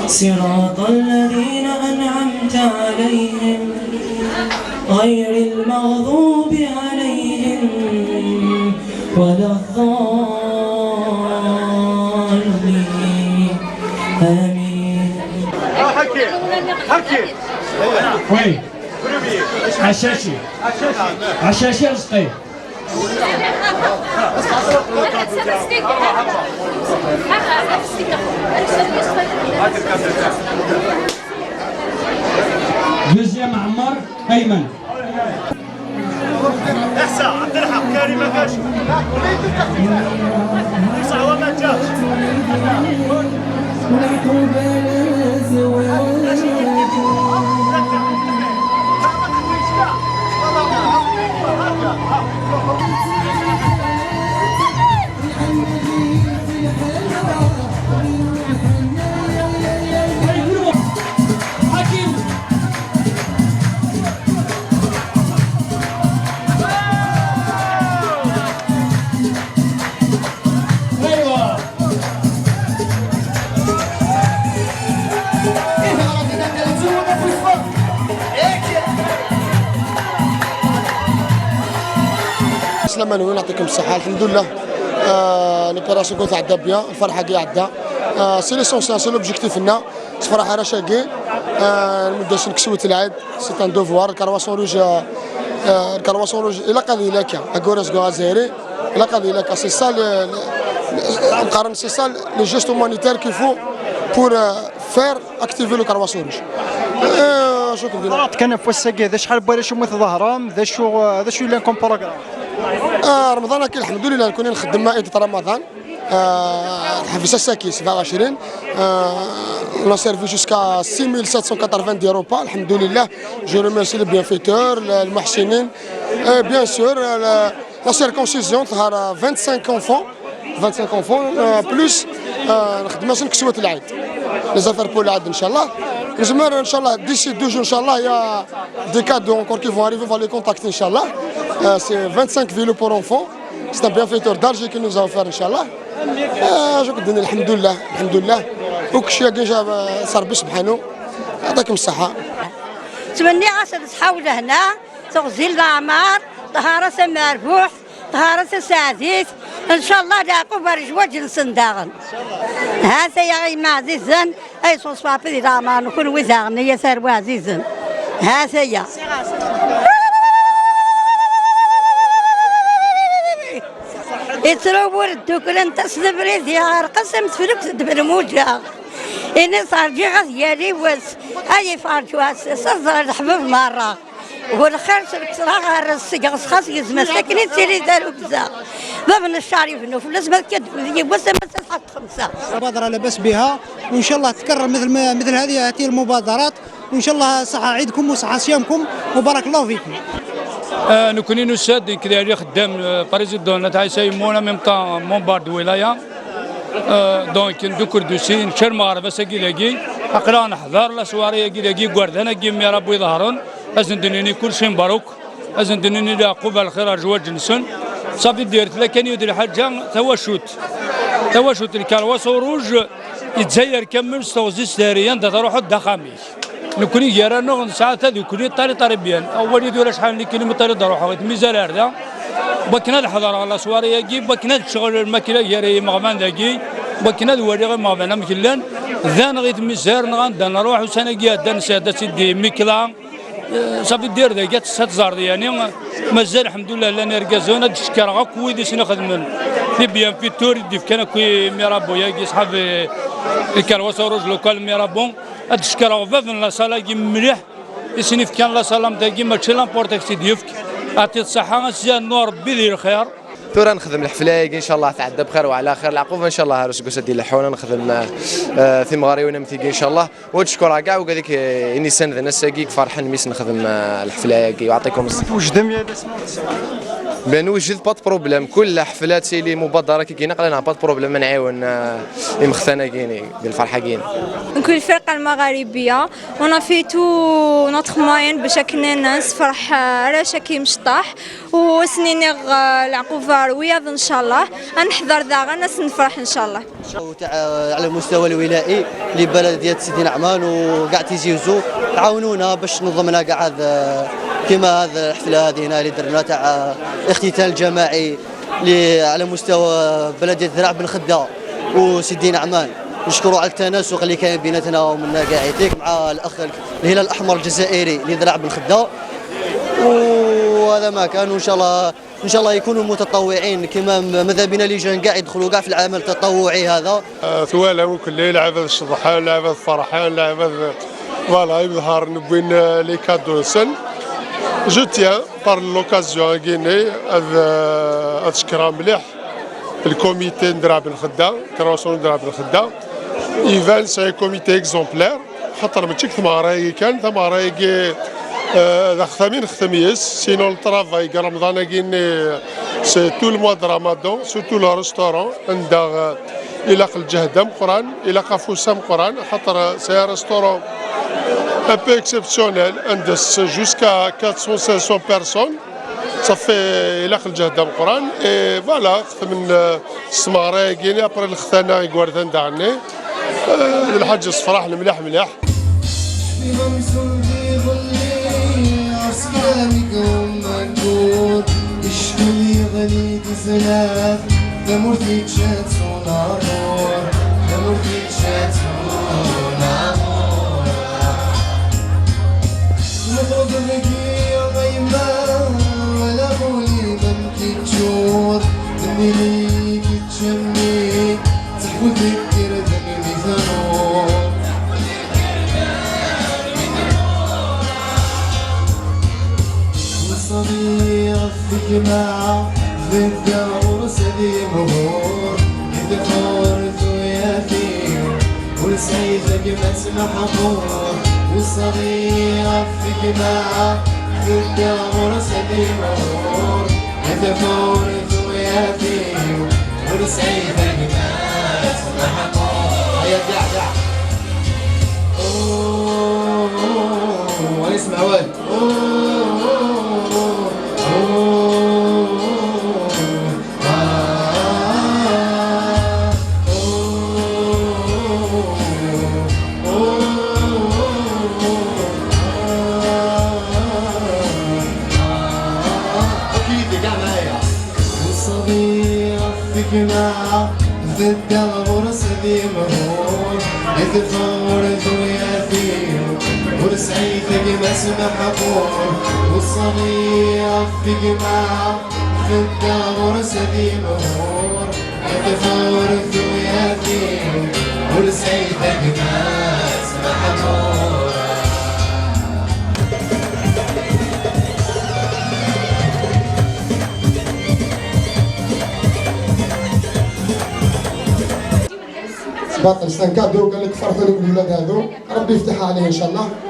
صراط الذين أنعمت عليهم غير المغضوب عليهم ولا الضالين آمين. حكي وي عشاشي رزقي دوزيام عمار أيمن احسن عبد الحق كريم ما جاش صعوه ما جاش السلام عليكم، يعطيكم الصحة. الحمد لله ليبيراسيون كنت عدى بيان، الفرحة كي عدى سي ليسونسيال، سي لوبجيكتيف لنا صراحة راه شاقي المدة نكسوت العيد، سي ان دوفوار. الكرواسون روج إلا قضي لك أكوراس غازيري إلا قضي لك سي سا نقارن سي سا لي جيست هومانيتير كي فو بور فير اكتيفي لو كرواسون روج. شكرا لك. كان في الساقي ذا شحال بغينا شو مثل ظهرهم ذا شو اللي لكم بروغرام رمضان كي الحمد لله نكون نخدم مائدة رمضان حفظ الساكي 27 on a servi jusqu'à 6790 repas الحمد لله. Je remercie les bienfaiteurs, المحسنين, bien sûr la circoncision تاع 25 enfants plus نخدم نكسوة العيد les affaires pour العيد ان شاء الله. نجمر ان شاء الله d'ici 2 jours ان شاء الله يا des cadeaux encore qui vont arriver, on va les contacter ان شاء الله. C'est 25 vélos pour enfants. C'est un bienfaiteur d'Alger qui nous a offert Inch'Allah. Je vous dis alhamdoulilah, alhamdoulilah. وكشي ديجا صار بسبحانه. يعطيكم الصحة. تمني عسى تحاول هنا تغزيل الأعمار طهارة مربوح طهارة سعديت إن شاء الله لاقوا برجوج الصنداغن. هذا يا ما عزيزا أي صوص بابي الأعمار نكون وزاغني يا ساروا عزيزا. هذا يا. يترو وردو كل تصدبري ديال قسم تفرق تدبر موجا إني صار جيغ ديالي واس أي فارجوا صار الحباب مرة والخير صراحة الرصيق خاص يزم ساكنين تيري دارو بزاف باب الشعر يفنوا فلوس ما كتب بس ما تحط خمسة. مبادرة لاباس بها وإن شاء الله تكرر مثل هذه المبادرات وإن شاء الله صحة عيدكم وصحة صيامكم وبارك الله فيكم. nous connaissons ça كذا خدام بريزيدون تاع يسمونا ميم طون مومبارد ولايه دونك ندكر دوسي نشر مغاربه ساكيلاكي اقرا نحضر لا سواري كيلاكي غوردانا كيم يا ربي يظهرون ازن دنيني كل شيء مبروك ازن دنيني لا قبل الخير جواج نسن صافي ديرت لكن يدير حاجه تواشوت الكالواس روج يتزير كمل ستوزي ساريا تروح الدخاميش نكوني جيرانو ساعات هذه كوني طاري بيان اول يدور شحال اللي كلمه طاري دروح ميزال هذا بكنا الحضر على سواري يجي بكنا شغل الماكله جاري مغمان ذاكي بكنا وري مغمان مكلان ذان غيت ميزار نغان نروح وسنه دان ساده سيدي ميكلا صافي دير ذاك ستزار يعني مازال الحمد لله لا نركزونا تشكر غا كويدي سنخدم لي بيان في توري ديف كان كوي ميرابو ياكي صحاب الكالواس روج لوكال ميرابون تشكر غفافن لا صاله كي مليح يسنيف كان لا صاله نتاعي ماشي لامبورتاكسي ديفك عطيت الصحه سيان نور بدير الخير. تورا نخدم الحفله ان شاء الله تعدى بخير وعلى خير العقوبه ان شاء الله هارس قصه ديال الحونه نخدم في مغاري ونمتيكي ان شاء الله وتشكر كاع وكذلك اني سند انا ساكيك فرحان ميس نخدم الحفله يعطيكم الصحه. وجدم يا بنوجد بات بروبليم كل حفلات اللي مبادره كي كاينه قالنا بات بروبليم نعاون مختنا كاينين الفرحه كاين. نكون الفرقه المغاربيه ونا في تو نوتر موين باش كنا نفرح راشا كي مشطاح وسنيني العقوبه روياض ان شاء الله نحضر ذا غنس نفرح ان شاء الله. تاع على المستوى الولائي لبلديه سيدي نعمان وكاع تيزيوزو عاونونا باش نظمنا كاع هذا كما هذا الحفله هذه هنا اللي درنا تاع اختتال جماعي على مستوى بلديه ذراع بن خده وسيدي نعمان. نشكروا على التناسق اللي كاين بيناتنا ومنا كاع يعطيك مع الاخ الهلال الاحمر الجزائري لذراع بن خده. وهذا ما كان وان شاء الله يكونوا متطوعين كما ماذا بنا لجان كاع يدخلوا كاع في العمل التطوعي هذا. ثوالا وكل لعبه الشطحان لعبه الفرحان لعبه فوالا يظهر نبوين لي كادو سن. جو تيان بار لوكازيون كيني هذا شكرا مليح الكوميتي ندرا بن خده كروسون ندرا بن خده ايفان سي كوميتي اكزومبلير خاطر ماشي ثماره كان ثماره ذا ختامين ختاميس سينو الطرافاي كاع رمضان كاين سي تو الموا د رمضان سورتو لو ريستورون عندها الى الجهدم قران الى قفوسام قران خاطر سي ريستورون un peu exceptionnel, jusqu'à 400-500 personnes. Ça fait il a الجهدم قران et voilà من السماره كاين ابري الختانه يقوردان دعني الحاج الصفراح المليح مليح. جماعة ضد عرس ذي مهور إذا خارت ويافير ولسعيدك ما اسمح حضور والصغيرة في جماعة ضد عرس ذي مهور إذا خارت ويافير ولسعيدك ما اسمح حضور. هيا دع اسمع واد جماعة ضد غرس ذي مهور إذ فورت ويافير ورسعيدك ما اسمح حضور والصغيرة في جماعة ضد غرس ذي مهور إذ فورت ويافير ورسعيدك ما اسمح حضور. باطل سان كادو قال لك فرحوا لي بالولاد هذو ربي يفتحها عليه ان شاء الله.